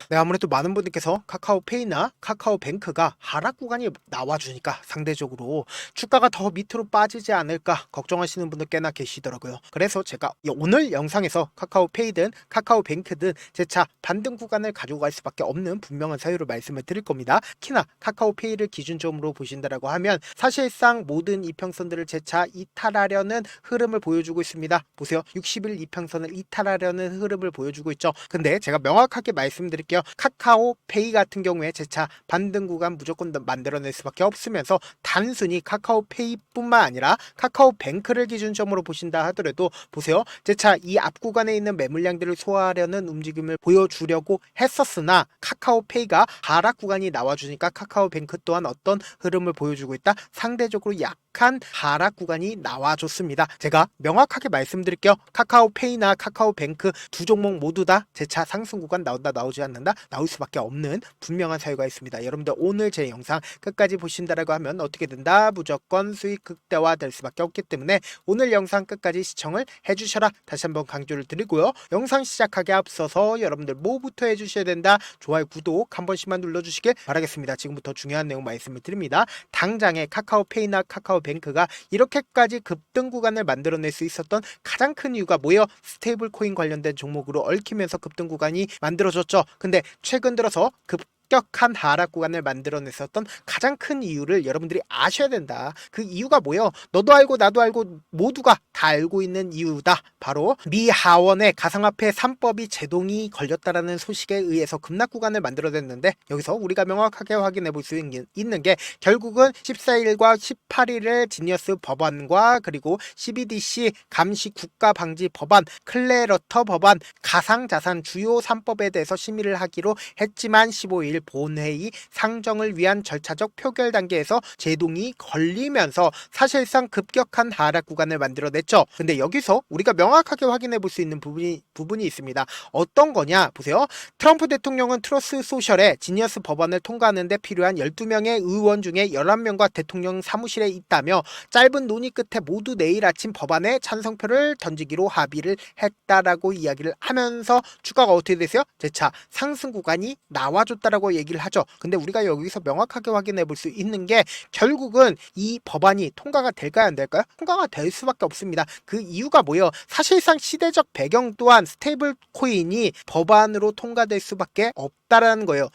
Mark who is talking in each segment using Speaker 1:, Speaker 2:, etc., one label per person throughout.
Speaker 1: 네, 아무래도 많은 분들께서 카카오페이나 카카오뱅크가 하락 구간이 나와주니까 상대적으로 주가가 더 밑으로 빠지지 않을까 걱정하시는 분들 꽤나 계시더라고요. 그래서 제가 오늘 영상에서 카카오페이든 카카오뱅크든 재차 반등 구간을 가지고 갈 수밖에 없는 분명한 사유를 말씀을 드릴 겁니다. 특히나 카카오페이를 기준점으로 보신다라고 하면 사실상 모든 이평선들을 재차 이탈하려는 흐름을 보여주고 있습니다. 보세요. 60일 이평선을 이탈하려는 흐름을 보여주고 있죠. 근데 제가 명확하게 말씀드릴게요. 카카오페이 같은 경우에 재차 반등 구간 무조건 만들어낼 수밖에 없으면서 단순히 카카오페이뿐만 아니라 카카오뱅크를 기준점으로 보신다 하더라도 보세요. 재차 이 앞 구간에 있는 매물량들을 소화하려는 움직임을 보여주려고 했었으나 카카오페이가 하락 구간이 나와주니까 카카오뱅크 또한 어떤 흐름을 보여주고 있다. 상대적으로 약한 하락 구간이 나와줬습니다. 제가 명확하게 말씀드릴게요. 카카오페이나 카카오뱅크 두 종목 모두 다 재차 상승 구간 나온다 나오지 않는다 나올 수밖에 없는 분명한 사유가 있습니다. 여러분들 오늘 제 영상 끝까지 보신다라고 하면 어떻게 된다? 무조건 수익 극대화 될 수밖에 없기 때문에 오늘 영상 끝까지 시청을 해주셔라 다시 한번 강조를 드리고요. 영상 시작하기 앞서서 여러분들 뭐부터 해주셔야 된다? 좋아요 구독 한 번씩만 눌러주시길 바라겠습니다. 지금부터 중요한 내용 말씀을 드립니다. 당장에 카카오페이나 카카오뱅크가 이렇게까지 급등 구간을 만들어낼 수 있었던 가장 큰 이유가 뭐예요? 스테이블 코인 관련된 종목으로 얽히면서 급등 구간이 만들어졌죠. 근데 최근 들어서 급격한 하락 구간을 만들어냈었던 가장 큰 이유를 여러분들이 아셔야 된다. 그 이유가 뭐예요? 너도 알고 나도 알고 모두가 다 알고 있는 이유다. 바로 미 하원의 가상화폐 3법이 제동이 걸렸다라는 소식에 의해서 급락 구간을 만들어냈는데 여기서 우리가 명확하게 확인해 볼 수 있는 게 결국은 14일과 18일에 지니어스 법안과 그리고 CBDC 감시 국가 방지 법안, 클레러터 법안, 가상자산 주요 3법에 대해서 심의를 하기로 했지만 15일 본회의 상정을 위한 절차적 표결 단계에서 제동이 걸리면서 사실상 급격한 하락 구간을 만들어냈죠. 근데 여기서 우리가 명확하게 확인해 볼 수 있는 부분이 있습니다. 어떤 거냐 보세요. 트럼프 대통령은 트루스 소셜에 지니어스 법안을 통과하는데 필요한 12명의 의원 중에 11명과 대통령 사무실에 있다며 짧은 논의 끝에 모두 내일 아침 법안에 찬성표를 던지기로 합의를 했다라고 이야기를 하면서 주가가 어떻게 됐어요? 재차 상승 구간이 나와줬다라고 얘기를 하죠. 근데 우리가 여기서 명확하게 확인해 볼 수 있는 게 결국은 이 법안이 통과가 될까요? 안 될까요? 통과가 될 수밖에 없습니다. 그 이유가 뭐예요? 사실상 시대적 배경 또한 스테이블 코인이 법안으로 통과될 수밖에 없다라는 거예요.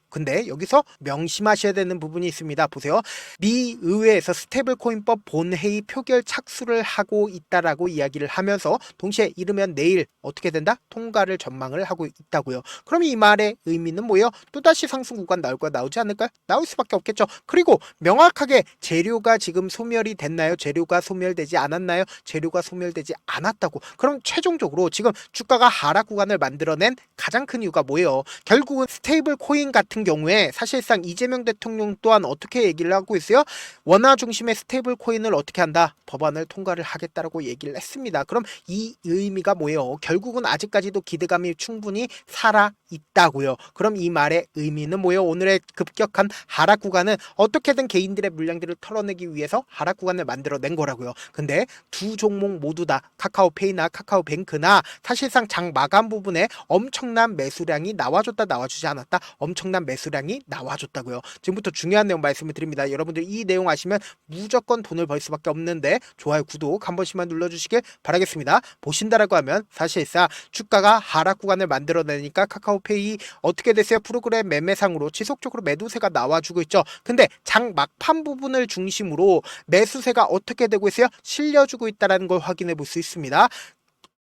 Speaker 1: 근데 여기서 명심하셔야 되는 부분이 있습니다. 보세요. 미 의회에서 스테이블 코인법 본회의 표결 착수를 하고 있다라고 이야기를 하면서 동시에 이르면 내일 어떻게 된다? 통과를 전망을 하고 있다고요. 그럼 이 말의 의미는 뭐예요? 또다시 상승 구간 나올 거야? 나오지 않을까요? 나올 수밖에 없겠죠. 그리고 명확하게 재료가 지금 소멸이 됐나요? 재료가 소멸되지 않았나요? 재료가 소멸되지 않았다고. 그럼 최종적으로 지금 주가가 하락 구간을 만들어낸 가장 큰 이유가 뭐예요? 결국은 스테이블 코인 같은 경우에 사실상 이재명 대통령 또한 어떻게 얘기를 하고 있어요? 원화 중심의 스테이블 코인을 어떻게 한다? 법안을 통과를 하겠다라고 얘기를 했습니다. 그럼 이 의미가 뭐예요? 결국은 아직까지도 기대감이 충분히 살아 있다고요. 그럼 이 말의 의미는 뭐예요? 오늘의 급격한 하락 구간은 어떻게든 개인들의 물량들을 털어내기 위해서 하락 구간을 만들어낸 거라고요. 근데 두 종목 모두 다 카카오페이나 카카오뱅크나 사실상 장 마감 부분에 엄청난 매수량이 나와줬다 나와주지 않았다 엄청난 매수량이 나와줬다고요. 지금부터 중요한 내용 말씀을 드립니다. 여러분들 이 내용 아시면 무조건 돈을 벌 수밖에 없는데 좋아요 구독 한 번씩만 눌러주시길 바라겠습니다. 보신다라고 하면 사실상 주가가 하락 구간을 만들어내니까 카카오페이 어떻게 됐어요? 프로그램 매매상으로 지속적으로 매도세가 나와주고 있죠. 근데 장 막판 부분을 중심으로 매수세가 어떻게 되고 있어요? 실려주고 있다는 걸 확인해 볼 수 있습니다.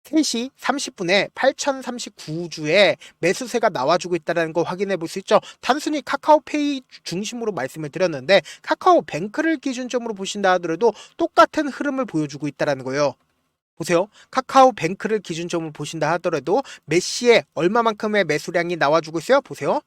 Speaker 1: 3시 30분에 8039주에 매수세가 나와주고 있다는 걸 확인해 볼 수 있죠. 단순히 카카오페이 중심으로 말씀을 드렸는데 카카오뱅크를 기준점으로 보신다 하더라도 똑같은 흐름을 보여주고 있다는 거예요. 보세요. 카카오뱅크를 기준점으로 보신다 하더라도 몇 시에 얼마만큼의 매수량이 나와주고 있어요? 보세요.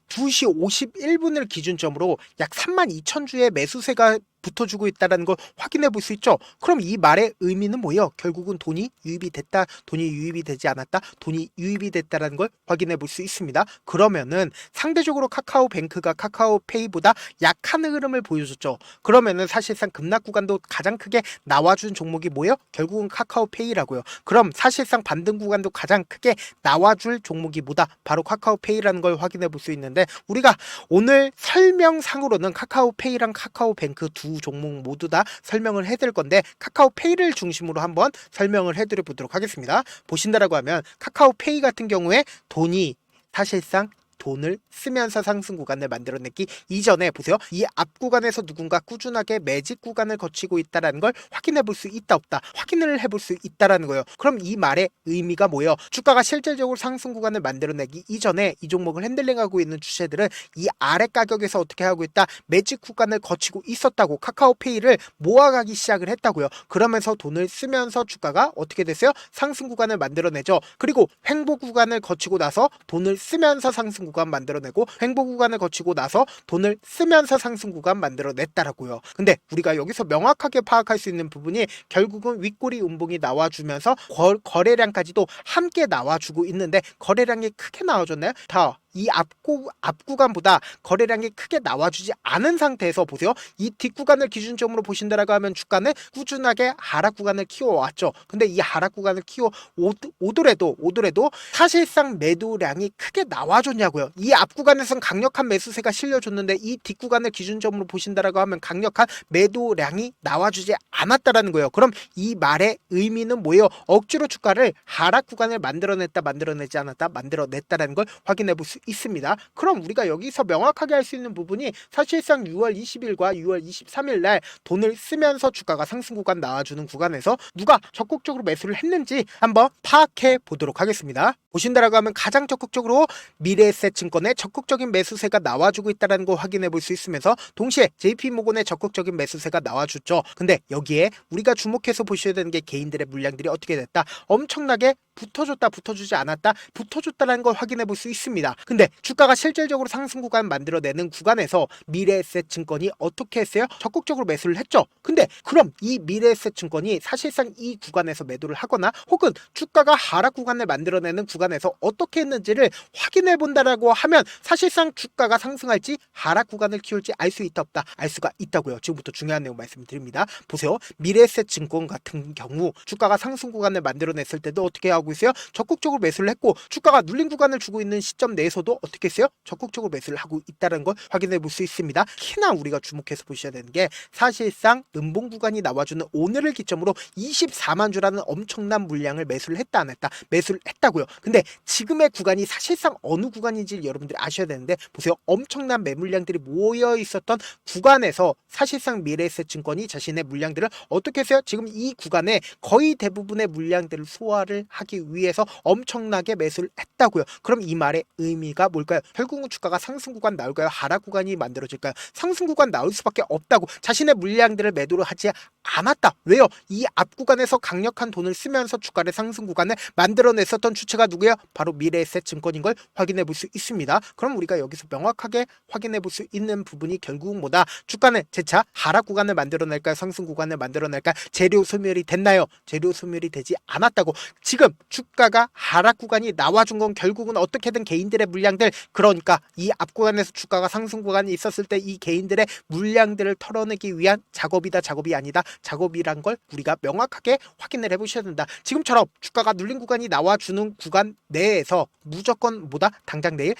Speaker 1: 2시 51분을 기준점으로 약 32,000주의 매수세가 붙어주고 있다는 걸 확인해 볼 수 있죠. 그럼 이 말의 의미는 뭐예요? 결국은 돈이 유입이 됐다, 돈이 유입이 되지 않았다, 돈이 유입이 됐다라는 걸 확인해 볼 수 있습니다. 그러면은 상대적으로 카카오뱅크가 카카오페이보다 약한 흐름을 보여줬죠. 그러면은 사실상 급락 구간도 가장 크게 나와준 종목이 뭐예요? 결국은 카카오페이라고요. 그럼 사실상 반등 구간도 가장 크게 나와줄 종목이 뭐다? 바로 카카오페이라는 걸 확인해 볼 수 있는데, 우리가 오늘 설명상으로는 카카오페이랑 카카오뱅크 두 종목 모두 다 설명을 해드릴 건데, 카카오페이를 중심으로 한번 설명을 해드려 보도록 하겠습니다. 보신다라고 하면 카카오페이 같은 경우에 돈이 사실상 돈을 쓰면서 상승 구간을 만들어내기 이전에 보세요. 이 앞 구간에서 누군가 꾸준하게 매직 구간을 거치고 있다는 걸 확인해 볼 수 있다 없다, 확인을 해볼 수 있다라는 거예요. 그럼 이 말의 의미가 뭐예요? 주가가 실질적으로 상승 구간을 만들어내기 이전에 이 종목을 핸들링하고 있는 주체들은 이 아래 가격에서 어떻게 하고 있다? 매직 구간을 거치고 있었다고, 카카오페이를 모아가기 시작을 했다고요. 그러면서 돈을 쓰면서 주가가 어떻게 됐어요? 상승 구간을 만들어내죠. 그리고 횡보 구간을 거치고 나서 돈을 쓰면서 상승 구간 만들어내고, 횡보 구간을 거치고 나서 돈을 쓰면서 상승 구간 만들어냈다라고요. 근데 우리가 여기서 명확하게 파악할 수 있는 부분이 결국은 윗꼬리 운봉이 나와주면서 거래량까지도 함께 나와주고 있는데, 거래량이 크게 나와줬나요? 이 앞 구간보다 거래량이 크게 나와주지 않은 상태에서 보세요. 이 뒷구간을 기준점으로 보신다라고 하면 주가는 꾸준하게 하락 구간을 키워왔죠. 근데 이 하락 구간을 오더라도 사실상 매도량이 크게 나와줬냐고요. 이 앞 구간에선 강력한 매수세가 실려줬는데, 이 뒷구간을 기준점으로 보신다라고 하면 강력한 매도량이 나와주지 않았다라는 거예요. 그럼 이 말의 의미는 뭐예요? 억지로 주가를 하락 구간을 만들어내지 않았다, 만들어냈다라는 걸 확인해 볼 수 있습니다. 그럼 우리가 여기서 명확하게 할 수 있는 부분이 사실상 6월 20일과 6월 23일 날 돈을 쓰면서 주가가 상승 구간 나와주는 구간에서 누가 적극적으로 매수를 했는지 한번 파악해 보도록 하겠습니다. 보신다라고 하면 가장 적극적으로 미래에셋증권의 적극적인 매수세가 나와주고 있다는 걸 확인해 볼 수 있으면서, 동시에 JP모건의 적극적인 매수세가 나와줬죠. 근데 여기에 우리가 주목해서 보셔야 되는 게 개인들의 물량들이 어떻게 됐다? 엄청나게 붙어줬다, 붙어주지 않았다, 붙어줬다는 걸 확인해 볼 수 있습니다. 근데 주가가 실질적으로 상승 구간 만들어내는 구간에서 미래에셋증권이 어떻게 했어요? 적극적으로 매수를 했죠. 근데 그럼 이 미래에셋증권이 사실상 이 구간에서 매도를 하거나 혹은 주가가 하락 구간을 만들어내는 구간에서 어떻게 했는지를 확인해 본다라고 하면, 사실상 주가가 상승할지 하락 구간을 키울지 알 수 있다 없다? 알 수가 있다고요. 지금부터 중요한 내용 말씀드립니다. 보세요. 미래에셋증권 같은 경우 주가가 상승 구간을 만들어냈을 때도 어떻게 하고 있어요? 적극적으로 매수를 했고, 주가가 눌린 구간을 주고 있는 시점 내에서도 어떻게 했어요? 적극적으로 매수를 하고 있다는 걸 확인해 볼 수 있습니다. 특히나 우리가 주목해서 보셔야 되는 게, 사실상 음봉 구간이 나와주는 오늘을 기점으로 24만 주라는 엄청난 물량을 매수를 했다 안 했다? 매수를 했다고요. 근데 지금의 구간이 사실상 어느 구간인지 여러분들이 아셔야 되는데, 보세요. 엄청난 매물량들이 모여 있었던 구간에서 사실상 미래에셋증권이 자신의 물량들을 어떻게 했어요? 지금 이 구간에 거의 대부분의 물량들을 소화를 하기 위해서 엄청나게 매수를 했다고요. 그럼 이 말의 의미가 뭘까요? 결국은 주가가 상승 구간 나올까요? 하락 구간이 만들어질까요? 상승 구간 나올 수밖에 없다고, 자신의 물량들을 매도를 하지 않았다. 왜요? 이 앞 구간에서 강력한 돈을 쓰면서 주가를 상승 구간을 만들어냈었던 주체가 누구예요? 바로 미래에셋증권인 걸 확인해 볼 수 있습니다. 그럼 우리가 여기서 명확하게 확인해 볼 수 있는 부분이 결국은 뭐다? 주가는 재차 하락 구간을 만들어낼까요? 상승 구간을 만들어낼까요? 재료 소멸이 됐나요? 재료 소멸이 되지 않았다고. 지금 주가가 하락 구간이 나와준 건 결국은 어떻게든 개인들의 물량들, 그러니까 이 앞 구간에서 주가가 상승 구간이 있었을 때 이 개인들의 물량들을 털어내기 위한 작업이다, 작업이 아니다, 작업이란 걸 우리가 명확하게 확인을 해보셔야 된다. 지금처럼 주가가 눌린 구간이 나와주는 구간 내에서 무조건 뭐다? 당장 내일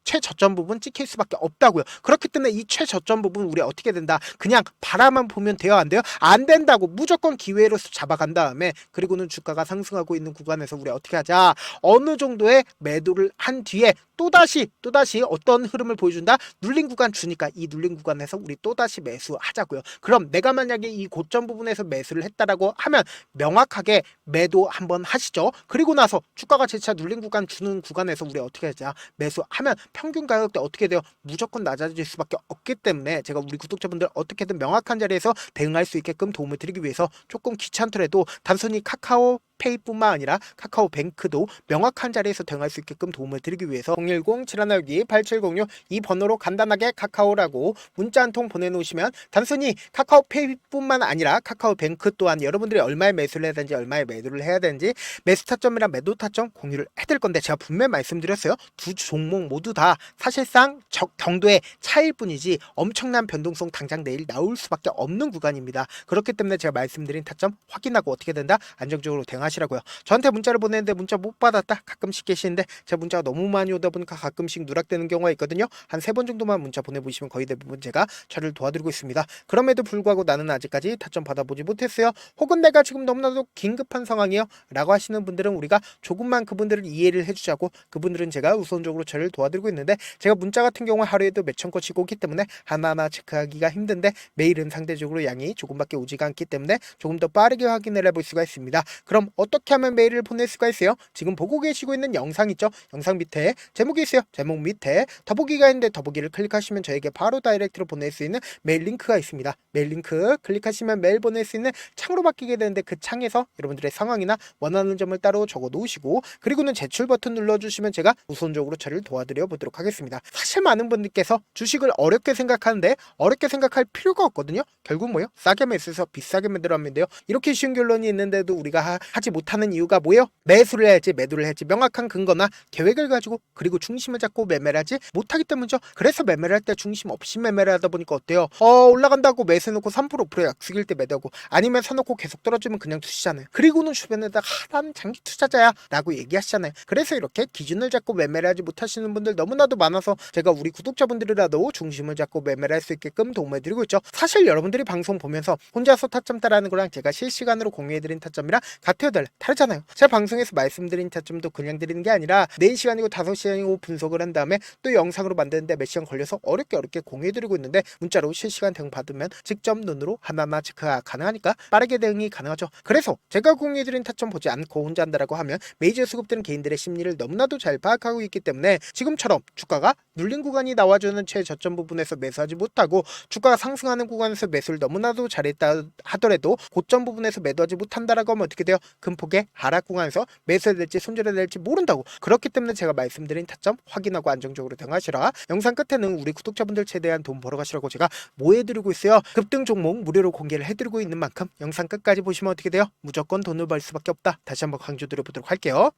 Speaker 1: 최저점 부분 찍힐 수밖에 없다고요. 그렇기 때문에 이 최저점 부분 우리 어떻게 된다? 그냥 바라만 보면 돼요, 안 돼요? 안 된다고. 무조건 기회로서 잡아간 다음에, 그리고는 주가가 상승하고 있는 구간에서 우리 어떻게 하자? 어느 정도의 매도를 한 뒤에 또다시 어떤 흐름을 보여준다? 눌린 구간 주니까 이 눌린 구간에서 우리 또다시 매수하자고요. 그럼 내가 만약에 이 고점 부분에서 매수를 했다라고 하면 명확하게 매도 한번 하시죠. 그리고 나서 주가가 재차 눌린 구간 주는 구간에서 우리 어떻게 하자? 매수하면 평균 가격대 어떻게 돼요? 무조건 낮아질 수밖에 없기 때문에, 제가 우리 구독자분들 어떻게든 명확한 자리에서 대응할 수 있게끔 도움을 드리기 위해서 조금 귀찮더라도 단순히 카카오 카카오페이뿐만 아니라 카카오뱅크도 명확한 자리에서 대응할 수 있게끔 도움을 드리기 위해서 010-7162-8706 이 번호로 간단하게 카카오라고 문자 한 통 보내놓으시면 단순히 카카오페이뿐만 아니라 카카오뱅크 또한 여러분들이 얼마에 매수를 해야 되는지 얼마에 매도를 해야 되는지 매수 타점이랑 매도 타점 공유를 해드릴 건데 제가 분명히 말씀드렸어요. 두 종목 모두 다 사실상 정도의 차이일 뿐이지 엄청난 변동성 당장 내일 나올 수밖에 없는 구간입니다. 그렇기 때문에 제가 말씀드린 타점 확인하고 어떻게 된다? 안정적으로 대응하시라고요. 저한테 문자를 보내는데 문자 못 받았다 가끔씩 계시는데 제 문자가 너무 많이 오다 보니까 가끔씩 누락되는 경우가 있거든요. 한 3번 정도만 문자 보내보시면 거의 대부분 제가 저를 도와드리고 있습니다. 그럼에도 불구하고 나는 아직까지 타점 받아보지 못했어요. 혹은 내가 지금 너무나도 긴급한 상황이요 라고 하시는 분들은 우리가 조금만 그분들을 이해를 해주자고 그분들은 제가 우선적으로 저를 도와드리고 있는데 제가 문자 같은 경우 하루에도 몇천 건씩 오기 때문에 하나하나 체크하기가 힘든데 메일은 상대적으로 양이 조금밖에 오지가 않기 때문에 조금 더 빠르게 확인을 해볼 수가 있습니다. 그럼 어떻게 하면 메일을 보낼 수가 있어요? 지금 보고 계시고 있는 영상 있죠? 영상 밑에 제목이 있어요. 제목 밑에 더보기가 있는데 더보기를 클릭하시면 저에게 바로 다이렉트로 보낼 수 있는 메일 링크가 있습니다. 메일 링크 클릭하시면 메일 보낼 수 있는 창으로 바뀌게 되는데 그 창에서 여러분들의 상황이나 원하는 점을 따로 적어 놓으시고 그리고는 제출 버튼 눌러주시면 제가 우선적으로 저를 도와드려 보도록 하겠습니다. 사실 많은 분들께서 주식을 어렵게 생각하는데 어렵게 생각할 필요가 없거든요. 결국 뭐예요? 싸게 매수해서 비싸게 매도하면 돼요. 이렇게 쉬운 결론이 있는데도 우리가 하지 못하는 이유가 뭐예요? 매수를 해야지 매도를 해야지 명확한 근거나 계획을 가지고 그리고 중심을 잡고 매매를 하지 못하기 때문이죠. 그래서 매매를 할 때 중심 없이 매매를 하다 보니까 어때요? 올라간다고 매수해놓고 3% 5% 약속일 때 매도하고 아니면 사놓고 계속 떨어지면 그냥 두시잖아요. 그리고는 주변에다가 난 장기 투자자야 라고 얘기하시잖아요. 그래서 이렇게 기준을 잡고 매매를 하지 못하시는 분들 너무나도 많아서 제가 우리 구독자분들이라도 중심을 잡고 매매를 할 수 있게끔 도움을 드리고 있죠. 사실 여러분들이 방송 보면서 혼자서 타점 따라하는 거랑 제가 실시간으로 공유해드린 타점이랑 같아요 다르잖아요. 제가 방송에서 말씀드린 타점도 그냥 드리는 게 아니라 4시간이고 5시간이고 분석을 한 다음에 또 영상으로 만드는데 몇 시간 걸려서 어렵게 공유해드리고 있는데 문자로 실시간 대응 받으면 직접 눈으로 하나하나 체크가 가능하니까 빠르게 대응이 가능하죠. 그래서 제가 공유해드린 타점 보지 않고 혼자 한다라고 하면 메이저 수급들은 개인들의 심리를 너무나도 잘 파악하고 있기 때문에 지금처럼 주가가 눌린 구간이 나와주는 최저점 부분에서 매수하지 못하고 주가가 상승하는 구간에서 매수를 너무나도 잘했다 하더라도 고점 부분에서 매도하지 못한다라고 하면 어떻게 돼요? 큰 폭의 하락 구간에서 매수해야 될지 손절해야 될지 모른다고. 그렇기 때문에 제가 말씀드린 타점 확인하고 안정적으로 대응하시라. 영상 끝에는 우리 구독자분들 최대한 돈 벌어가시라고 제가 뭐 해드리고 있어요? 급등 종목 무료로 공개를 해드리고 있는 만큼 영상 끝까지 보시면 어떻게 돼요? 무조건 돈을 벌 수밖에 없다. 다시 한번 강조드려보도록 할게요.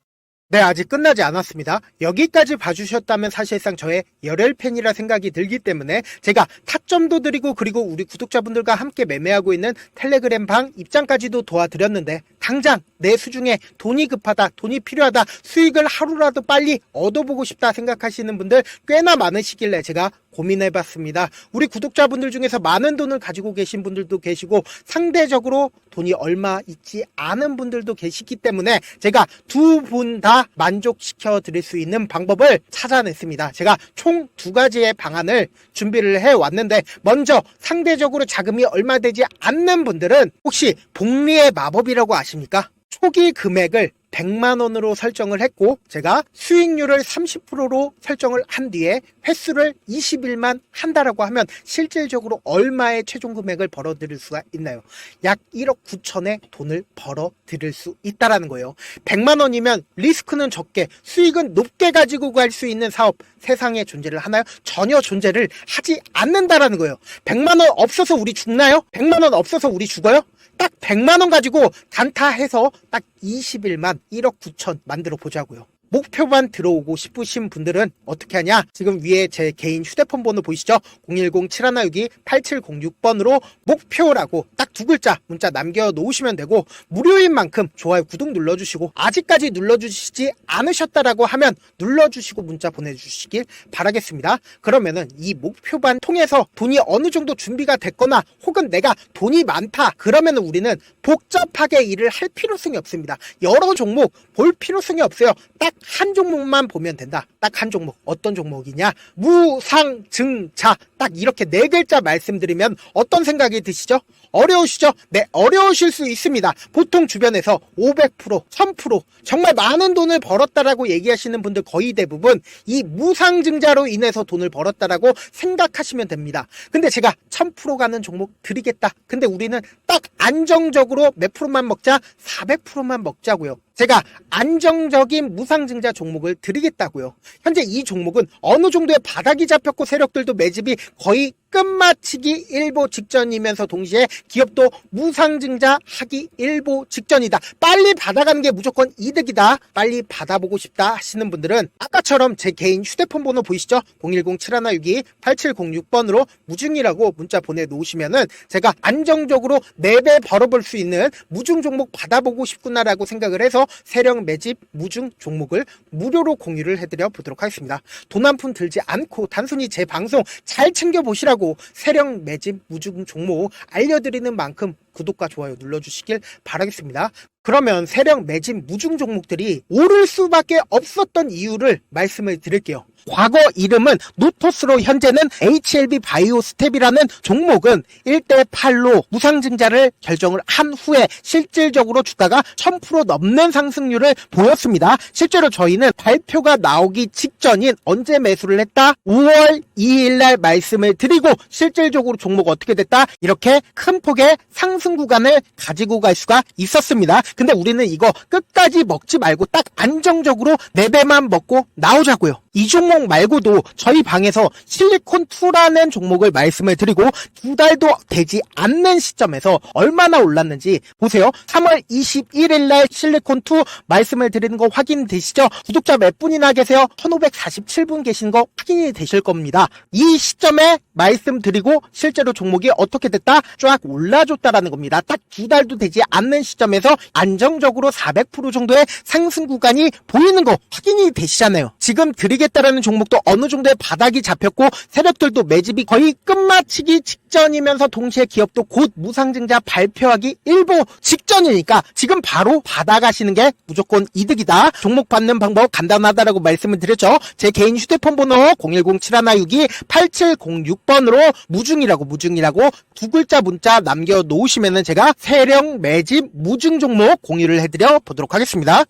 Speaker 1: 네, 아직 끝나지 않았습니다. 여기까지 봐주셨다면 사실상 저의 열혈팬이라 생각이 들기 때문에 제가 타점도 드리고 그리고 우리 구독자분들과 함께 매매하고 있는 텔레그램 방 입장까지도 도와드렸는데 당장 내 수중에 돈이 급하다, 돈이 필요하다, 수익을 하루라도 빨리 얻어보고 싶다 생각하시는 분들 꽤나 많으시길래 제가 고민해봤습니다. 우리 구독자분들 중에서 많은 돈을 가지고 계신 분들도 계시고 상대적으로 돈이 얼마 있지 않은 분들도 계시기 때문에 제가 두 분 다 만족시켜 드릴 수 있는 방법을 찾아냈습니다. 제가 총 2가지의 방안을 준비를 해왔는데 먼저 상대적으로 자금이 얼마 되지 않는 분들은 혹시 복리의 마법이라고 아십니까? 초기 금액을 100만원으로 설정을 했고 제가 수익률을 30%로 설정을 한 뒤에 횟수를 20일만 한다라고 하면 실질적으로 얼마의 최종 금액을 벌어들일 수가 있나요? 약 1억 9천의 돈을 벌어들일 수 있다라는 거예요. 100만원이면 리스크는 적게 수익은 높게 가지고 갈 수 있는 사업 세상에 존재를 하나요? 전혀 존재를 하지 않는다라는 거예요. 100만원 없어서 우리 죽나요? 100만원 없어서 우리 죽어요? 딱 100만원 가지고 단타해서 딱 20일만 1억 9천 만들어 보자고요. 목표만 들어오고 싶으신 분들은 어떻게 하냐? 지금 위에 제 개인 휴대폰 번호 보이시죠? 010-7162-8706번으로 목표라고 딱 2글자 문자 남겨놓으시면 되고 무료인 만큼 좋아요 구독 눌러주시고 아직까지 눌러주시지 않으셨다라고 하면 눌러주시고 문자 보내주시길 바라겠습니다. 그러면은 이 목표반 통해서 돈이 어느 정도 준비가 됐거나 혹은 내가 돈이 많다 그러면은 우리는 복잡하게 일을 할 필요성이 없습니다. 여러 종목 볼 필요성이 없어요. 딱 한 종목만 보면 된다. 딱 한 종목. 어떤 종목이냐? 무상증자. 딱 이렇게 네 글자 말씀드리면 어떤 생각이 드시죠? 어려우시죠? 네, 어려우실 수 있습니다. 보통 주변에서 500%, 1000% 정말 많은 돈을 벌었다라고 얘기하시는 분들 거의 대부분 이 무상증자로 인해서 돈을 벌었다라고 생각하시면 됩니다. 근데 제가 1000% 가는 종목 드리겠다. 근데 우리는 딱 안정적으로 몇 프로만 먹자? 400%만 먹자고요. 제가 안정적인 무상증자 종목을 드리겠다고요. 현재 이 종목은 어느 정도의 바닥이 잡혔고 세력들도 매집이 거의 끝마치기 일보 직전이면서 동시에 기업도 무상증자 하기 일보 직전이다. 빨리 받아가는 게 무조건 이득이다. 빨리 받아보고 싶다 하시는 분들은 아까처럼 제 개인 휴대폰 번호 보이시죠? 010-7162-8706번으로 무중이라고 문자 보내놓으시면은 제가 안정적으로 4배 벌어볼 수 있는 무중 종목 받아보고 싶구나라고 생각을 해서 세력 매집 무중 종목을 무료로 공유를 해드려 보도록 하겠습니다. 돈 한 푼 들지 않고 단순히 제 방송 잘 챙겨보시라고 세력 매집 무중 종목 알려드리는 만큼 구독과 좋아요 눌러주시길 바라겠습니다. 그러면 세력 매집 무중 종목들이 오를 수밖에 없었던 이유를 말씀을 드릴게요. 과거 이름은 노토스로 현재는 HLB 바이오스텝이라는 종목은 1대8로 무상증자를 결정을 한 후에 실질적으로 주가가 1000% 넘는 상승률을 보였습니다. 실제로 저희는 발표가 나오기 직전인 언제 매수를 했다? 5월 2일날 말씀을 드리고 실질적으로 종목 어떻게 됐다? 이렇게 큰 폭의 상승 구간을 가지고 갈 수가 있었습니다. 근데 우리는 이거 끝까지 먹지 말고 딱 안정적으로 4배만 먹고 나오자고요. 이 종목 말고도 저희 방에서 실리콘2라는 종목을 말씀을 드리고 2달도 되지 않는 시점에서 얼마나 올랐는지 보세요. 3월 21일 날 실리콘2 말씀을 드리는 거 확인되시죠? 구독자 몇 분이나 계세요? 1547분 계신 거 확인이 되실 겁니다. 이 시점에 말씀드리고 실제로 종목이 어떻게 됐다? 쫙 올라줬다라는 겁니다. 딱 2달도 되지 않는 시점에서 안정적으로 400% 정도의 상승 구간이 보이는 거 확인이 되시잖아요. 지금 드리겠다라는 종목도 어느 정도의 바닥이 잡혔고 세력들도 매집이 거의 끝마치기 직전이면서 동시에 기업도 곧 무상증자 발표하기 일보 직전이니까 지금 바로 받아가시는 게 무조건 이득이다. 종목 받는 방법 간단하다라고 말씀을 드렸죠. 제 개인 휴대폰 번호 010-7162-8706번으로 무중이라고 두 글자 문자 남겨놓으시면은 제가 세력 매집 무중 종목 공유를 해드려 보도록 하겠습니다.